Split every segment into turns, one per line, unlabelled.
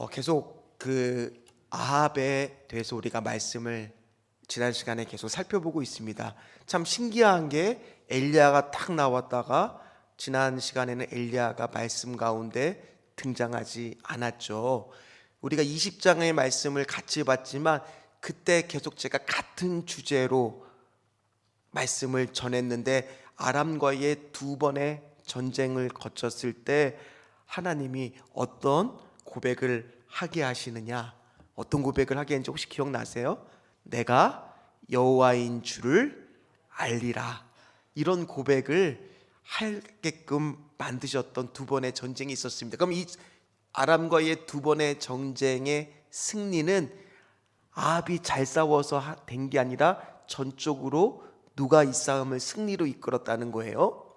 계속 그 아합에 대해서 우리가 말씀을 지난 시간에 계속 살펴보고 있습니다. 참 신기한 게 엘리야가 딱 나왔다가 지난 시간에는 엘리야가 말씀 가운데 등장하지 않았죠. 우리가 20장의 말씀을 같이 봤지만 그때 계속 제가 같은 주제로 말씀을 전했는데, 아람과의 두 번의 전쟁을 거쳤을 때 하나님이 어떤 고백을 하게 하시느냐, 어떤 고백을 하게 했는지 혹시 기억나세요? 내가 여호와인 줄을 알리라, 이런 고백을 하게끔 만드셨던 두 번의 전쟁이 있었습니다. 그럼 이 아람과의 두 번의 전쟁의 승리는 아합이 잘 싸워서 된 게 아니라 전적으로 누가 이 싸움을 승리로 이끌었다는 거예요?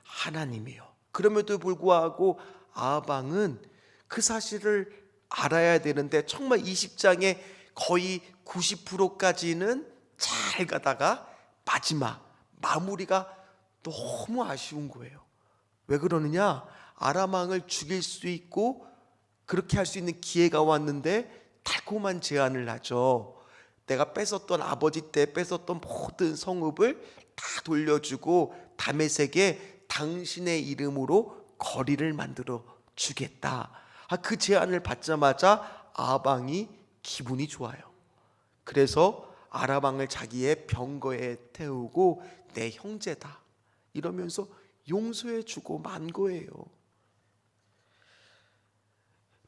하나님이요. 그럼에도 불구하고 아합 왕은 그 사실을 알아야 되는데 정말 20장의 거의 90%까지는 잘 가다가 마지막 마무리가 너무 아쉬운 거예요. 왜 그러느냐? 아람 왕을 죽일 수 있고 그렇게 할 수 있는 기회가 왔는데 달콤한 제안을 하죠. 내가 뺏었던, 아버지 때 뺏었던 모든 성읍을 다 돌려주고 다메섹에 당신의 이름으로 거리를 만들어 주겠다. 그 제안을 받자마자 아합 왕이 기분이 좋아요. 그래서 아람 왕을 자기의 병거에 태우고 내 형제다 이러면서 용서해 주고 만 거예요.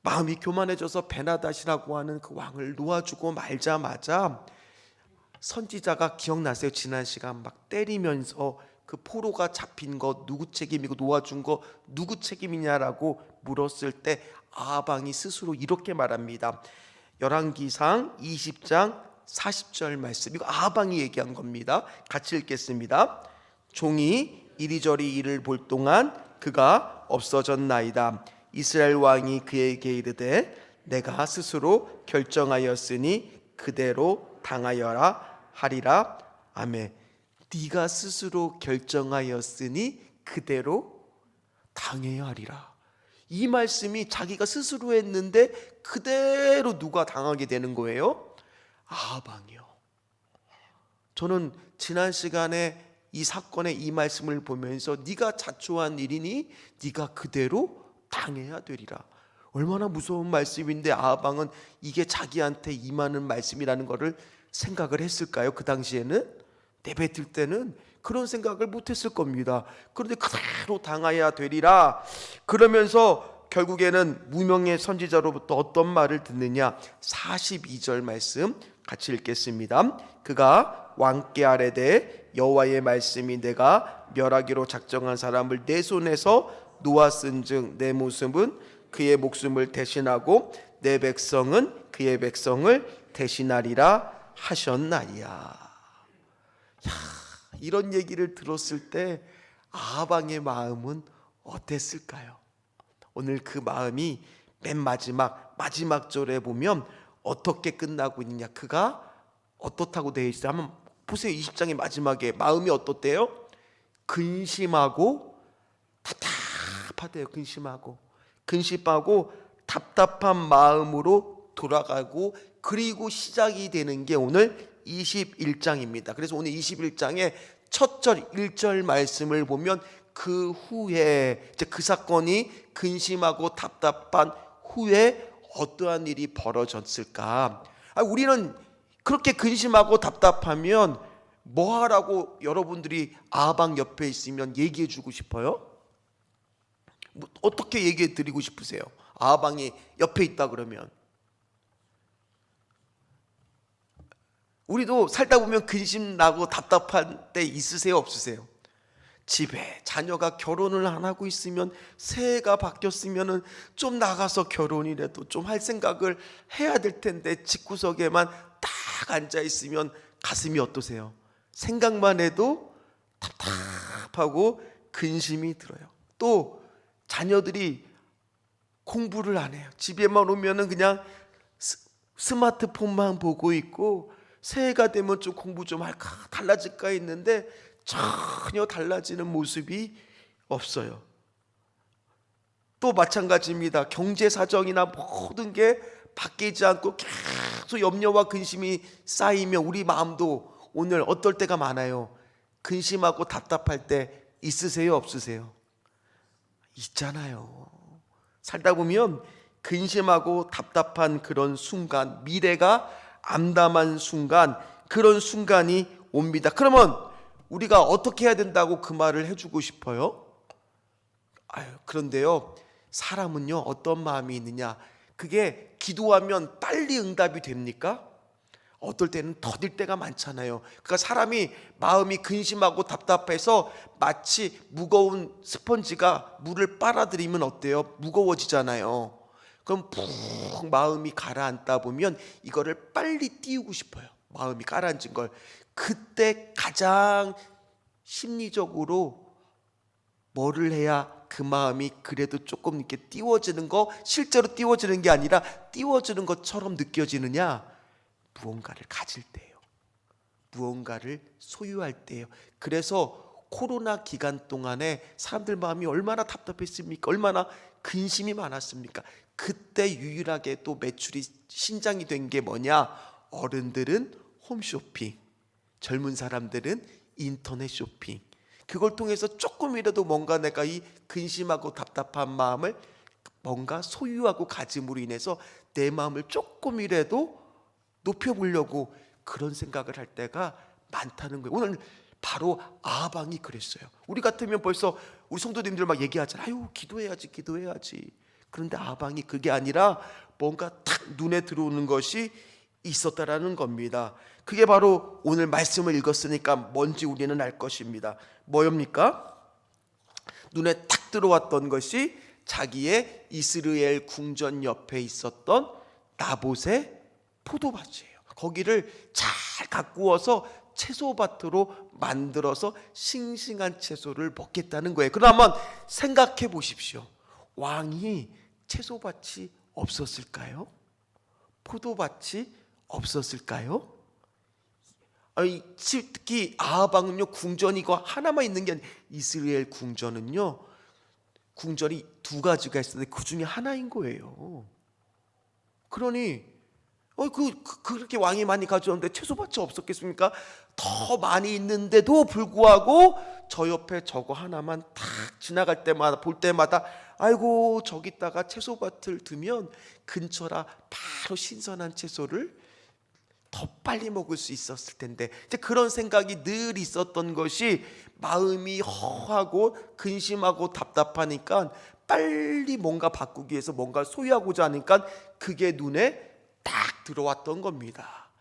마음이 교만해져서 베나닷이라고 하는 그 왕을 놓아주고 말자마자 선지자가 기억나세요? 지난 시간 막 때리면서 그 포로가 잡힌 거 누구 책임이고 놓아준 거 누구 책임이냐라고 물었을 때 아합 왕이 스스로 이렇게 말합니다. 열왕기상 20장 40절 말씀, 이거 아합 왕이 얘기한 겁니다. 같이 읽겠습니다. 종이 이리저리 일을 볼 동안 그가 없어졌나이다. 이스라엘 왕이 그에게 이르되 내가 스스로 결정하였으니 그대로 당하여라 하리라. 아멘. 네가 스스로 결정하였으니 그대로 당해야 하리라. 이 말씀이 자기가 스스로 했는데 그대로 누가 당하게 되는 거예요? 아합 왕이요. 저는 지난 시간에 이 사건의 이 말씀을 보면서 네가 자초한 일이니 네가 그대로 당해야 되리라. 얼마나 무서운 말씀인데 아합 왕은 이게 자기한테 임하는 말씀이라는 것을 생각을 했을까요? 그 당시에는 내뱉을 때는 그런 생각을 못했을 겁니다. 그런데 그대로 당해야 되리라. 그러면서 결국에는 무명의 선지자로부터 어떤 말을 듣느냐? 42절 말씀 같이 읽겠습니다. 그가 왕께 아뢰되 여호와의 말씀이 내가 멸하기로 작정한 사람을 내 손에서 놓았은즉 내 모습은 그의 목숨을 대신하고 내 백성은 그의 백성을 대신하리라 하셨나이야. 이런 얘기를 들었을 때 아합 왕의 마음은 어땠을까요? 오늘 그 마음이 맨 마지막 절에 보면 어떻게 끝나고 있느냐, 그가 어떻다고 되어 있어요? 한번 보세요. 20장의 마지막에 마음이 어떻대요? 근심하고 답답하대요. 근심하고 답답한 마음으로 돌아가고, 그리고 시작이 되는 게 오늘 21장입니다. 그래서 오늘 21장의 첫 절 1절 말씀을 보면 그 후에 이제 그 사건이 근심하고 답답한 후에 어떠한 일이 벌어졌을까? 우리는 그렇게 근심하고 답답하면 뭐 하라고 여러분들이 아합 왕 옆에 있으면 얘기해 주고 싶어요? 어떻게 얘기해 드리고 싶으세요? 아합 왕이 옆에 있다 그러면. 우리도 살다 보면 근심 나고 답답한 때 있으세요? 없으세요? 집에 자녀가 결혼을 안 하고 있으면, 새해가 바뀌었으면 좀 나가서 결혼이라도 좀 할 생각을 해야 될 텐데 집구석에만 딱 앉아 있으면 가슴이 어떠세요? 생각만 해도 답답하고 근심이 들어요. 또 자녀들이 공부를 안 해요. 집에만 오면은 그냥 스마트폰만 보고 있고, 새해가 되면 좀 공부 좀 할까, 달라질까 했는데 전혀 달라지는 모습이 없어요. 또 마찬가지입니다. 경제 사정이나 모든 게 바뀌지 않고 계속 염려와 근심이 쌓이면 우리 마음도 오늘 어떨 때가 많아요. 근심하고 답답할 때 있으세요, 없으세요? 있잖아요. 살다 보면 근심하고 답답한 그런 순간, 미래가 암담한 순간, 그런 순간이 옵니다. 그러면 우리가 어떻게 해야 된다고 그 말을 해주고 싶어요? 그런데요, 사람은요 어떤 마음이 있느냐, 그게 기도하면 빨리 응답이 됩니까? 어떨 때는 더딜 때가 많잖아요. 그러니까 사람이 마음이 근심하고 답답해서 마치 무거운 스펀지가 물을 빨아들이면 어때요? 무거워지잖아요. 그럼 푹 마음이 가라앉다 보면 이거를 빨리 띄우고 싶어요. 마음이 가라앉은 걸. 그때 가장 심리적으로 뭐를 해야 그 마음이 그래도 조금 이렇게 띄워지는 거, 실제로 띄워지는 게 아니라 띄워지는 것처럼 느껴지느냐? 무언가를 가질 때예요. 무언가를 소유할 때예요. 그래서 코로나 기간 동안에 사람들 마음이 얼마나 답답했습니까? 얼마나 근심이 많았습니까? 그때 유일하게 또 매출이 신장이 된 게 뭐냐? 어른들은 홈쇼핑, 젊은 사람들은 인터넷 쇼핑. 그걸 통해서 조금이라도 뭔가 내가 이 근심하고 답답한 마음을 뭔가 소유하고 가짐으로 인해서 내 마음을 조금이라도 높여보려고 그런 생각을 할 때가 많다는 거예요. 오늘 바로 아방이 그랬어요. 우리 같으면 벌써 우리 성도님들 막 얘기하잖아요. 아유, 기도해야지, 기도해야지. 그런데 아방이 그게 아니라 뭔가 탁 눈에 들어오는 것이 있었다라는 겁니다. 그게 바로 오늘 말씀을 읽었으니까 뭔지 우리는 알 것입니다. 뭐입니까? 눈에 탁 들어왔던 것이 자기의 이스라엘 궁전 옆에 있었던 나봇의 포도밭이에요. 거기를 잘 가꾸어서 채소밭으로 만들어서 싱싱한 채소를 먹겠다는 거예요. 그럼 한번 생각해 보십시오. 왕이 채소밭이 없었을까요? 포도밭이 없었을까요? 특히 아하방은요, 궁전이고 하나만 있는 게 아니라 이스라엘 궁전은요, 궁전이 두 가지가 있었는데 그 중에 하나인 거예요. 그러니 그렇게 왕이 많이 가져오는데 채소밭이 없었겠습니까? 더 많이 있는데도 불구하고 저 옆에 저거 하나만 탁 지나갈 때마다 볼 때마다 아이고 저기다가 채소밭을 두면 근처라 바로 신선한 채소를 더 빨리 먹을 수 있었을 텐데, 이제 그런 생각이 늘 있었던 것이 마음이 허하고 근심하고 답답하니까 빨리 뭔가 바꾸기 위해서 뭔가 소유하고자 하니까 그게 눈에 딱 들어왔던 겁니다.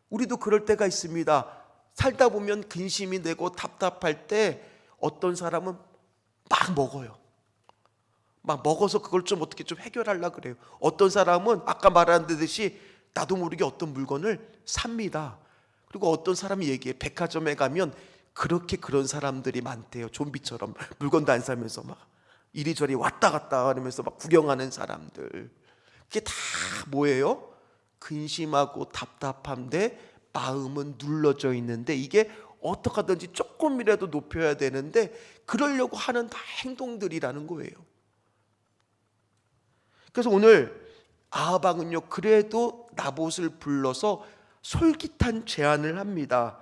우리도 그럴 때가 있습니다. 살다 보면 근심이 되고 답답할 때 어떤 사람은 막 먹어요. 막 먹어서 그걸 좀 어떻게 좀 해결하려고 그래요. 어떤 사람은 아까 말한 듯이 나도 모르게 어떤 물건을 삽니다. 그리고 어떤 사람이 얘기해, 백화점에 가면 그렇게 그런 사람들이 많대요. 좀비처럼 물건도 안 사면서 막 이리저리 왔다 갔다 하면서 막 구경하는 사람들. 그게 다 뭐예요? 근심하고 답답한데 마음은 눌러져 있는데 이게 어떻게 하든지 조금이라도 높여야 되는데 그러려고 하는 다 행동들이라는 거예요. 그래서 오늘 아하방은요, 그래도 나봇을 불러서 솔깃한 제안을 합니다.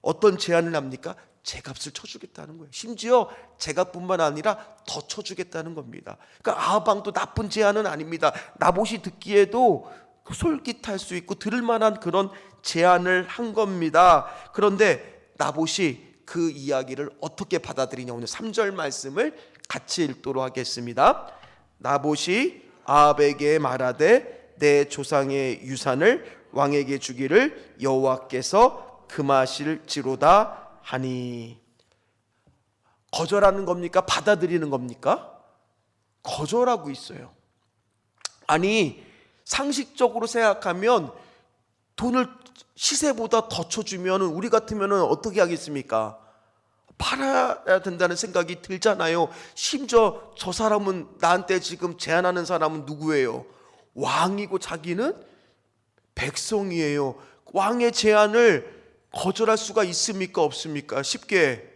어떤 제안을 합니까? 제값을 쳐주겠다는 거예요. 심지어 제값뿐만 아니라 더 쳐주겠다는 겁니다. 그러니까 아하방도 나쁜 제안은 아닙니다. 나봇이 듣기에도 솔깃할 수 있고 들을 만한 그런 제안을 한 겁니다. 그런데 나봇이 그 이야기를 어떻게 받아들이냐, 오늘 3절 말씀을 같이 읽도록 하겠습니다. 나봇이 아합에게 말하되 내 조상의 유산을 왕에게 주기를 여호와께서 금하실지로다 하니. 거절하는 겁니까? 받아들이는 겁니까? 거절하고 있어요. 아니, 상식적으로 생각하면 돈을 시세보다 더 쳐주면 우리 같으면 어떻게 하겠습니까? 팔아야 된다는 생각이 들잖아요. 심지어 저 사람은, 나한테 지금 제안하는 사람은 누구예요? 왕이고 자기는 백성이에요. 왕의 제안을 거절할 수가 있습니까? 없습니까? 쉽게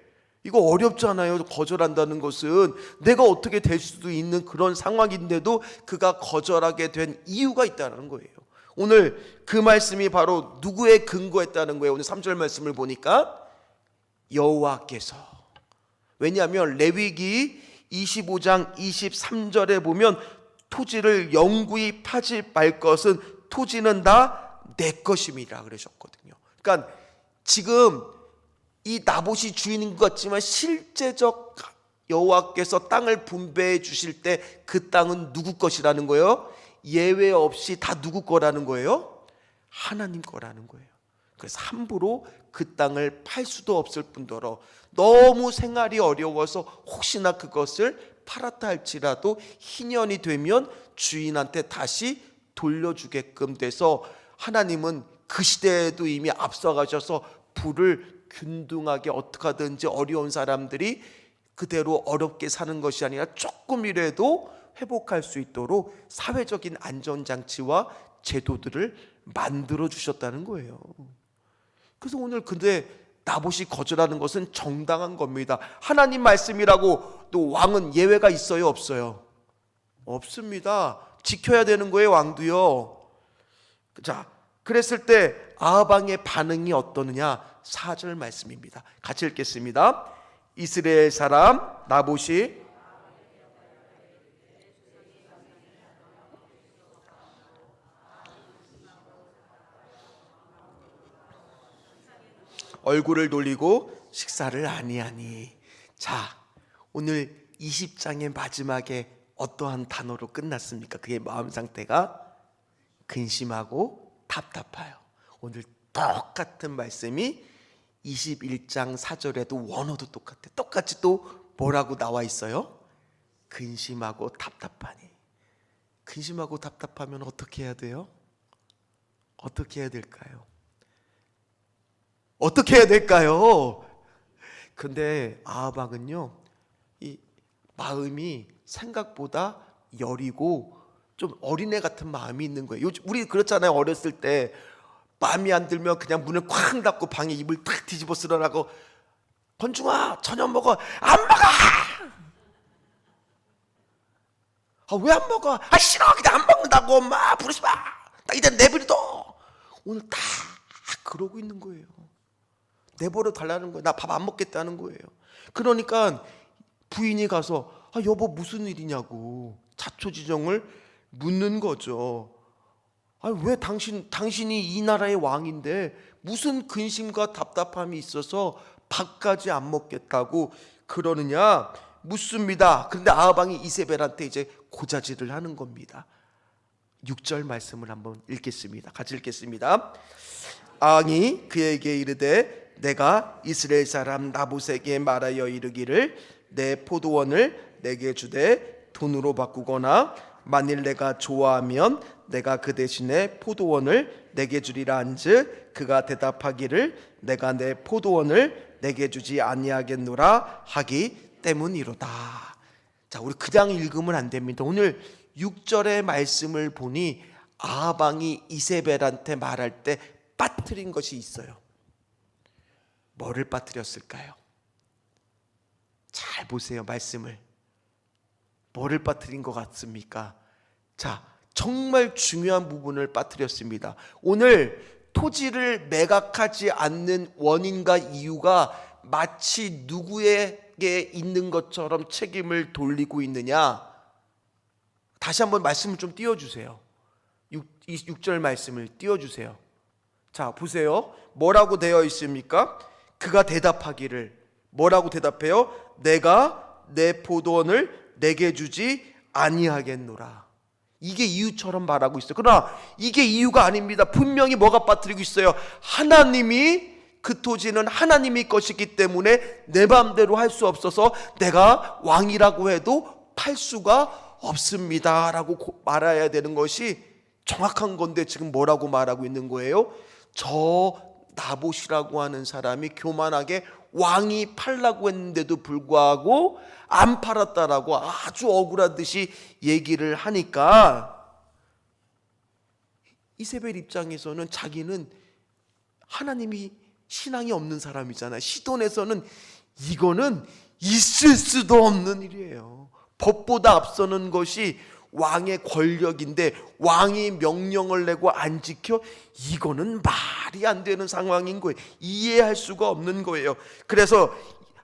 이거 어렵잖아요. 거절한다는 것은 내가 어떻게 될 수도 있는 그런 상황인데도 그가 거절하게 된 이유가 있다는 거예요. 오늘 그 말씀이 바로 누구에 근거했다는 거예요. 오늘 3절 말씀을 보니까 여호와께서. 왜냐하면 레위기 25장 23절에 보면 토지를 영구히 파지 말 것은 토지는 다 내 것임이라 그러셨거든요. 그러니까 지금 이 나봇이 주인인 것 같지만 실제적 여호와께서 땅을 분배해 주실 때 그 땅은 누구 것이라는 거예요? 예외 없이 다 누구 거라는 거예요? 하나님 거라는 거예요. 그래서 함부로 그 땅을 팔 수도 없을 뿐더러 너무 생활이 어려워서 혹시나 그것을 팔았다 할지라도 희년이 되면 주인한테 다시 돌려주게끔 돼서 하나님은 그 시대에도 이미 앞서가셔서 불을 균등하게 어떻게 하든지 어려운 사람들이 그대로 어렵게 사는 것이 아니라 조금이라도 회복할 수 있도록 사회적인 안전장치와 제도들을 만들어 주셨다는 거예요. 그래서 오늘 근데 나봇이 거절하는 것은 정당한 겁니다. 하나님 말씀이라고 또 왕은 예외가 있어요, 없어요? 없습니다. 지켜야 되는 거예요, 왕도요. 자, 그랬을 때 아합 왕의 반응이 어떠느냐? 4절 말씀입니다. 같이 읽겠습니다. 이스라엘 사람 나봇이 얼굴을 돌리고 식사를 아니하니. 자, 오늘 20장의 마지막에 어떠한 단어로 끝났습니까? 그의 마음 상태가 근심하고 답답해요. 오늘 똑같은 말씀이 21장 4절에도 원어도 똑같아. 똑같이 또 뭐라고 나와 있어요? 근심하고 답답하니. 근심하고 답답하면 어떻게 해야 돼요? 어떻게 해야 될까요? 어떻게 해야 될까요? 근데 아합 왕은요, 이 마음이 생각보다 여리고 좀 어린애 같은 마음이 있는 거예요. 우리 그렇잖아요. 어렸을 때 마음이 안 들면 그냥 문을 쾅 닫고 방에 이불 탁 뒤집어 쓰러나고, 건중아 저녁 먹어. 안 먹어. 왜 안 먹어? 싫어. 그냥 안 먹는다고. 엄마 부르지 마. 나 이제 내버려둬. 오늘 다 그러고 있는 거예요. 내버려 달라는 거예요. 나 밥 안 먹겠다는 거예요. 그러니까 부인이 가서 여보 무슨 일이냐고 자초지종을 묻는 거죠. 왜 당신이 이 나라의 왕인데 무슨 근심과 답답함이 있어서 밥까지 안 먹겠다고 그러느냐 묻습니다. 그런데 아합 왕이 이세벨한테 이제 고자질을 하는 겁니다. 6절 말씀을 한번 읽겠습니다. 같이 읽겠습니다. 왕이 그에게 이르되 내가 이스라엘 사람 나봇에게 말하여 이르기를 내 포도원을 내게 주되 돈으로 바꾸거나 만일 내가 좋아하면 내가 그 대신에 포도원을 내게 주리라 한즉 그가 대답하기를 내가 내 포도원을 내게 주지 아니하겠노라 하기 때문이로다. 자, 우리 그냥 읽으면 안 됩니다. 오늘 6절의 말씀을 보니 아합 왕이 이세벨한테 말할 때 빠뜨린 것이 있어요. 뭐를 빠뜨렸을까요? 잘 보세요. 말씀을. 뭐를 빠뜨린 것 같습니까? 자, 정말 중요한 부분을 빠뜨렸습니다. 오늘 토지를 매각하지 않는 원인과 이유가 마치 누구에게 있는 것처럼 책임을 돌리고 있느냐. 다시 한번 말씀을 좀 띄워주세요. 6절 말씀을 띄워주세요. 자, 보세요. 뭐라고 되어 있습니까? 그가 대답하기를 뭐라고 대답해요? 내가 내 포도원을 내게 주지 아니하겠노라. 이게 이유처럼 말하고 있어요. 그러나 이게 이유가 아닙니다. 분명히 뭐가 빠뜨리고 있어요? 하나님이 그 토지는 하나님이 것이기 때문에 내 마음대로 할 수 없어서 내가 왕이라고 해도 팔 수가 없습니다 라고 말해야 되는 것이 정확한 건데 지금 뭐라고 말하고 있는 거예요? 저 나봇이라고 하는 사람이 교만하게 왕이 팔라고 했는데도 불구하고 안 팔았다라고 아주 억울한 듯이 얘기를 하니까 이세벨 입장에서는 자기는 하나님이 신앙이 없는 사람이잖아요. 시돈에서는 이거는 있을 수도 없는 일이에요. 법보다 앞서는 것이 왕의 권력인데 왕이 명령을 내고 안 지켜? 이거는 말이 안 되는 상황인 거예요. 이해할 수가 없는 거예요. 그래서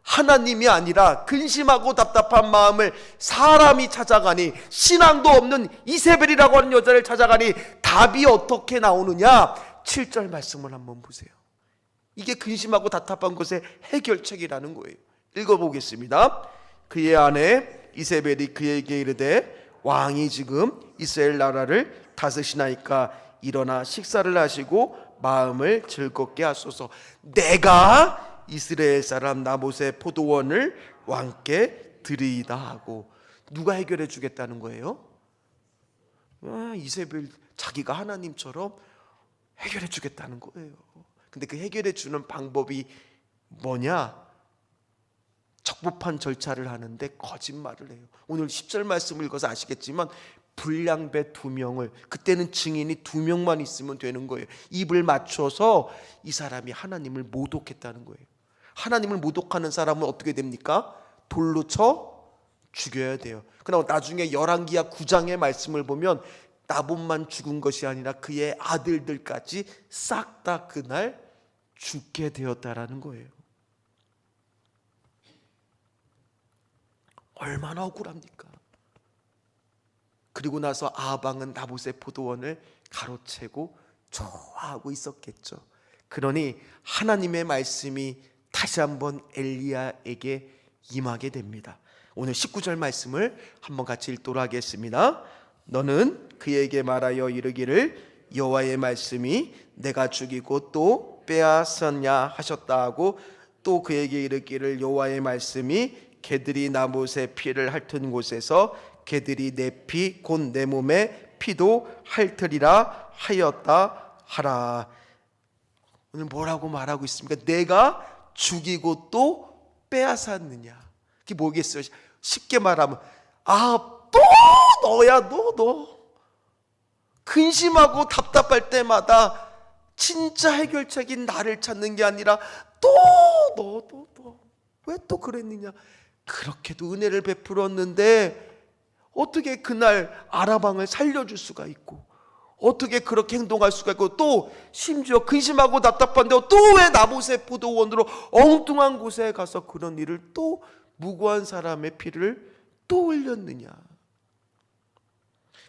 하나님이 아니라 근심하고 답답한 마음을 사람이 찾아가니, 신앙도 없는 이세벨이라고 하는 여자를 찾아가니 답이 어떻게 나오느냐? 7절 말씀을 한번 보세요. 이게 근심하고 답답한 것의 해결책이라는 거예요. 읽어보겠습니다. 그의 아내 이세벨이 그에게 이르되 왕이 지금 이스라엘 나라를 다스리시나이까 일어나 식사를 하시고 마음을 즐겁게 하소서. 내가 이스라엘 사람 나봇의 포도원을 왕께 드리이다 하고. 누가 해결해 주겠다는 거예요? 이세벨 자기가 하나님처럼 해결해 주겠다는 거예요. 근데 그 해결해 주는 방법이 뭐냐? 적법한 절차를 하는데 거짓말을 해요. 오늘 10절 말씀을 읽어서 아시겠지만 불량배 2명을, 그때는 증인이 2명만 있으면 되는 거예요. 입을 맞춰서 이 사람이 하나님을 모독했다는 거예요. 하나님을 모독하는 사람은 어떻게 됩니까? 돌로 쳐 죽여야 돼요. 그러나 나중에 열왕기하 9장의 말씀을 보면 나봇만 죽은 것이 아니라 그의 아들들까지 싹 다 그날 죽게 되었다라는 거예요. 얼마나 억울합니까? 그리고 나서 아합왕은 나봇의 포도원을 가로채고 좋아하고 있었겠죠. 그러니 하나님의 말씀이 다시 한번 엘리야에게 임하게 됩니다. 오늘 19절 말씀을 한번 같이 읽도록 하겠습니다. 너는 그에게 말하여 이르기를 여호와의 말씀이 내가 죽이고 또 빼앗았냐 하셨다 하고, 또 그에게 이르기를 여호와의 말씀이 개들이 나봇의 피를 핥은 곳에서 개들이 내 피 곧 내 몸의 피도 핥으리라 하였다 하라. 오늘 뭐라고 말하고 있습니까? 내가 죽이고 또 빼앗았느냐. 그게 뭐겠어요? 쉽게 말하면 또 너야 너 근심하고 답답할 때마다 진짜 해결책인 나를 찾는 게 아니라 또 너 왜 또 그랬느냐. 그렇게도 은혜를 베풀었는데 어떻게 그날 아합왕을 살려줄 수가 있고, 어떻게 그렇게 행동할 수가 있고, 또 심지어 근심하고 답답한데 또 왜 나봇의 포도원으로 엉뚱한 곳에 가서 그런 일을, 또 무고한 사람의 피를 또 흘렸느냐.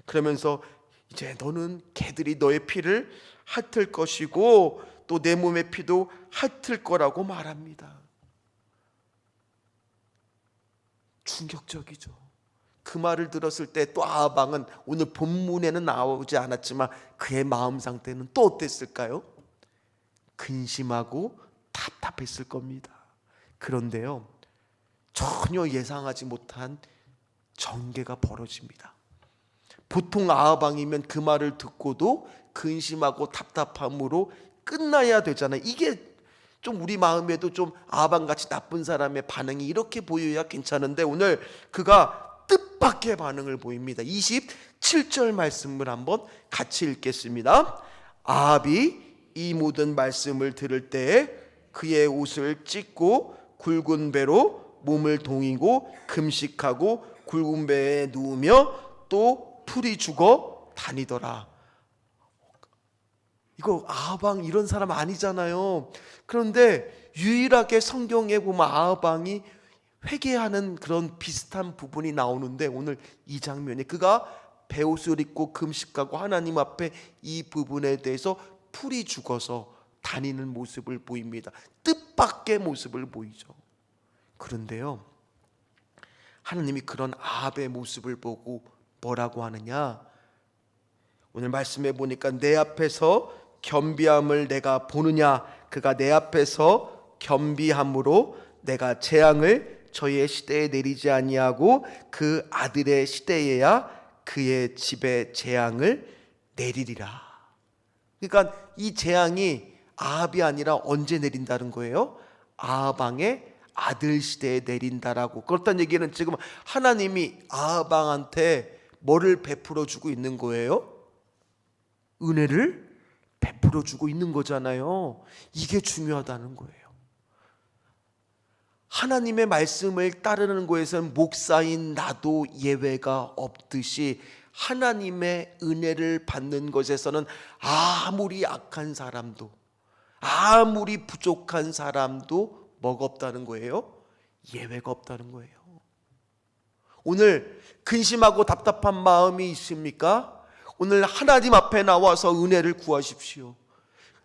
그러면서 이제 너는 개들이 너의 피를 핥을 것이고 또 내 몸의 피도 핥을 거라고 말합니다. 충격적이죠. 그 말을 들었을 때 또 아합왕은, 오늘 본문에는 나오지 않았지만 그의 마음 상태는 또 어땠을까요? 근심하고 답답했을 겁니다. 그런데요, 전혀 예상하지 못한 전개가 벌어집니다. 보통 아합왕이면 그 말을 듣고도 근심하고 답답함으로 끝나야 되잖아요. 이게 좀 우리 마음에도 좀 아합왕같이 나쁜 사람의 반응이 이렇게 보여야 괜찮은데 오늘 그가 뜻밖의 반응을 보입니다. 27절 말씀을 한번 같이 읽겠습니다. 아합이 이 모든 말씀을 들을 때에 그의 옷을 찢고 굵은 배로 몸을 동이고 금식하고 굵은 배에 누우며 또 풀이 죽어 다니더라. 이거 아합왕 이런 사람 아니잖아요. 그런데 유일하게 성경에 보면 아합왕이 회개하는 그런 비슷한 부분이 나오는데, 오늘 이 장면에 그가 베옷을 입고 금식하고 하나님 앞에 이 부분에 대해서 풀이 죽어서 다니는 모습을 보입니다. 뜻밖의 모습을 보이죠. 그런데요, 하나님이 그런 아합의 모습을 보고 뭐라고 하느냐. 오늘 말씀해 보니까 내 앞에서 겸비함을 내가 보느냐. 그가 내 앞에서 겸비함으로 내가 재앙을 저희의 시대에 내리지 아니하고 그 아들의 시대에야 그의 집에 재앙을 내리리라. 그러니까 이 재앙이 아합이 아니라 언제 내린다는 거예요? 아합왕의 아들 시대에 내린다라고. 그렇다는 얘기는 지금 하나님이 아합왕한테 뭐를 베풀어 주고 있는 거예요? 은혜를 베풀어 주고 있는 거잖아요. 이게 중요하다는 거예요. 하나님의 말씀을 따르는 것에서는 목사인 나도 예외가 없듯이 하나님의 은혜를 받는 것에서는 아무리 악한 사람도, 아무리 부족한 사람도 뭐가 없다는 거예요? 예외가 없다는 거예요. 오늘 근심하고 답답한 마음이 있습니까? 오늘 하나님 앞에 나와서 은혜를 구하십시오.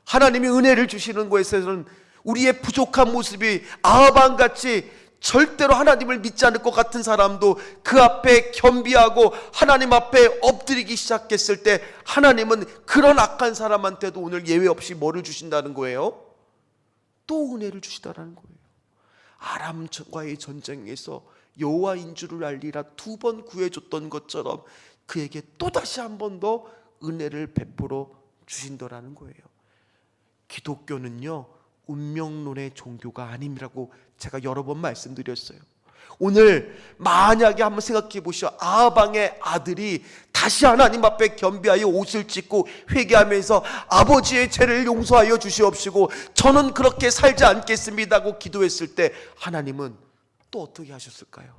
하나님이 은혜를 주시는 것에서는 우리의 부족한 모습이 아합왕같이 절대로 하나님을 믿지 않을 것 같은 사람도 그 앞에 겸비하고 하나님 앞에 엎드리기 시작했을 때 하나님은 그런 악한 사람한테도 오늘 예외 없이 뭐를 주신다는 거예요? 또 은혜를 주시다라는 거예요. 아람과의 전쟁에서 여호와인 줄을 알리라 2번 구해줬던 것처럼 그에게 또다시 한 번 더 은혜를 베풀어 주신다라는 거예요. 기독교는요 운명론의 종교가 아님이라고 제가 여러 번 말씀드렸어요. 오늘 만약에 한번 생각해 보시오. 아합왕의 아들이 다시 하나님 앞에 겸비하여 옷을 찢고 회개하면서 아버지의 죄를 용서하여 주시옵시고 저는 그렇게 살지 않겠습니다 하고 기도했을 때 하나님은 또 어떻게 하셨을까요?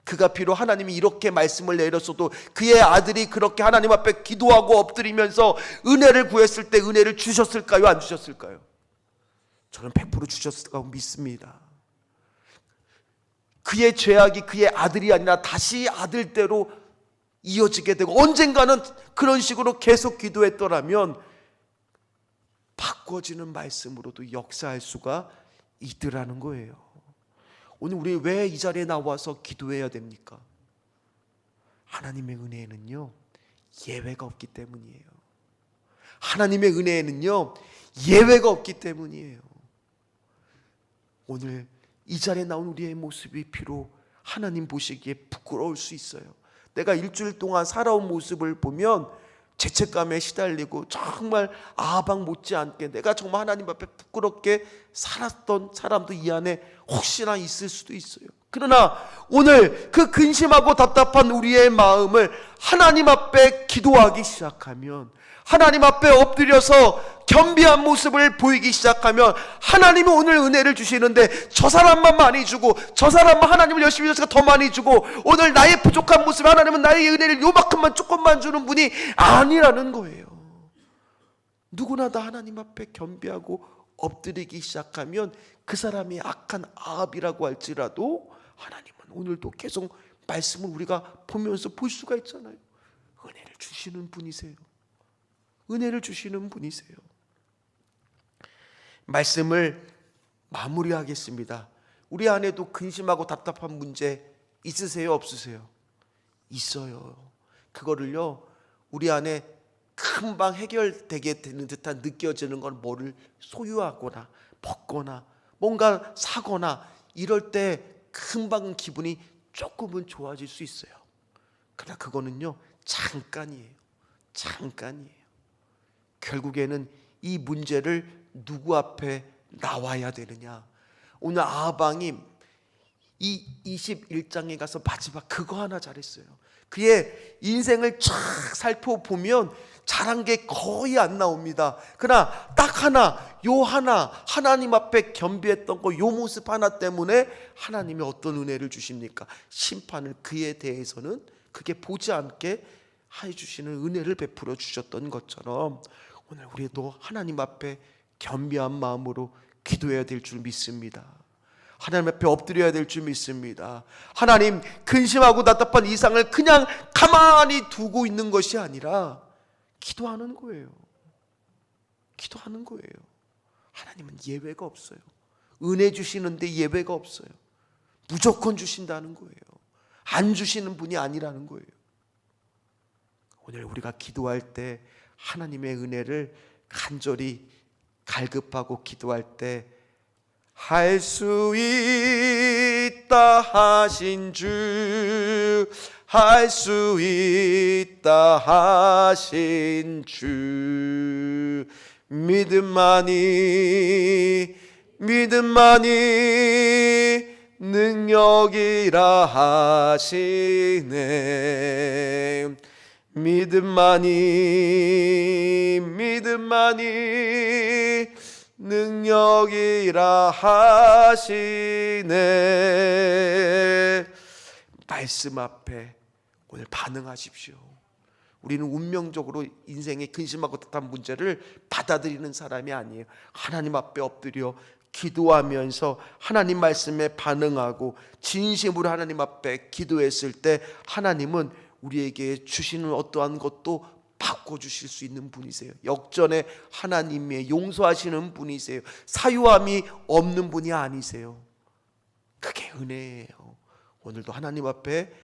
그가 비록 하나님이 이렇게 말씀을 내렸어도 그의 아들이 그렇게 하나님 앞에 기도하고 엎드리면서 은혜를 구했을 때 은혜를 주셨을까요? 안 주셨을까요? 저는 100% 주셨을 거라고 믿습니다. 그의 죄악이 그의 아들이 아니라 다시 아들대로 이어지게 되고 언젠가는 그런 식으로 계속 기도했더라면 바꿔지는 말씀으로도 역사할 수가 있더라는 거예요. 오늘 우리 왜 이 자리에 나와서 기도해야 됩니까? 하나님의 은혜에는요 예외가 없기 때문이에요. 하나님의 은혜에는요 예외가 없기 때문이에요. 오늘 이 자리에 나온 우리의 모습이 비록 하나님 보시기에 부끄러울 수 있어요. 내가 일주일 동안 살아온 모습을 보면 죄책감에 시달리고 정말 아합왕 못지않게 내가 정말 하나님 앞에 부끄럽게 살았던 사람도 이 안에 혹시나 있을 수도 있어요. 그러나 오늘 그 근심하고 답답한 우리의 마음을 하나님 앞에 기도하기 시작하면, 하나님 앞에 엎드려서 겸비한 모습을 보이기 시작하면 하나님은 오늘 은혜를 주시는데 저 사람만 많이 주고 저 사람만 하나님을 열심히 해서 더 많이 주고 오늘 나의 부족한 모습에 하나님은 나의 은혜를 요만큼만 조금만 주는 분이 아니라는 거예요. 누구나 다 하나님 앞에 겸비하고 엎드리기 시작하면 그 사람이 악한 아합이라고 할지라도 하나님은 오늘도 계속 말씀을 우리가 보면서 볼 수가 있잖아요. 은혜를 주시는 분이세요. 은혜를 주시는 분이세요. 말씀을 마무리하겠습니다. 우리 안에도 근심하고 답답한 문제 있으세요? 없으세요? 있어요. 그거를요 우리 안에 금방 해결되게 되는 듯한 느껴지는 건 뭐를 소유하거나 먹거나 뭔가 사거나 이럴 때 금방 기분이 조금은 좋아질 수 있어요. 그러나 그거는요 잠깐이에요. 잠깐이에요. 결국에는 이 문제를 누구 앞에 나와야 되느냐. 오늘 아합왕이 이 21장에 가서 마지막 그거 하나 잘했어요. 그의 인생을 쫙 살펴보면 잘한 게 거의 안 나옵니다. 그러나 딱 하나, 요 하나, 하나님 앞에 겸비했던 거 요 모습 하나 때문에 하나님이 어떤 은혜를 주십니까? 심판을 그에 대해서는 그게 보지 않게 해주시는 은혜를 베풀어 주셨던 것처럼 오늘 우리도 하나님 앞에 겸비한 마음으로 기도해야 될 줄 믿습니다. 하나님 앞에 엎드려야 될 줄 믿습니다. 하나님, 근심하고 답답한 이상을 그냥 가만히 두고 있는 것이 아니라 기도하는 거예요. 기도하는 거예요. 하나님은 예외가 없어요. 은혜 주시는데 예외가 없어요. 무조건 주신다는 거예요. 안 주시는 분이 아니라는 거예요. 오늘 우리가 기도할 때 하나님의 은혜를 간절히 갈급하고 기도할 때 할 수 있다 하신 주, 할 수 있다 하신 주, 믿음만이 능력이라 하시네. 믿음만이 능력이라 하시네. 말씀 앞에 오늘 반응하십시오. 우리는 운명적으로 인생의 근심하고 답답한 문제를 받아들이는 사람이 아니에요. 하나님 앞에 엎드려 기도하면서 하나님 말씀에 반응하고 진심으로 하나님 앞에 기도했을 때 하나님은 우리에게 주시는 어떠한 것도 바꿔주실 수 있는 분이세요. 역전의 하나님의 용서하시는 분이세요. 사유함이 없는 분이 아니세요. 그게 은혜예요. 오늘도 하나님 앞에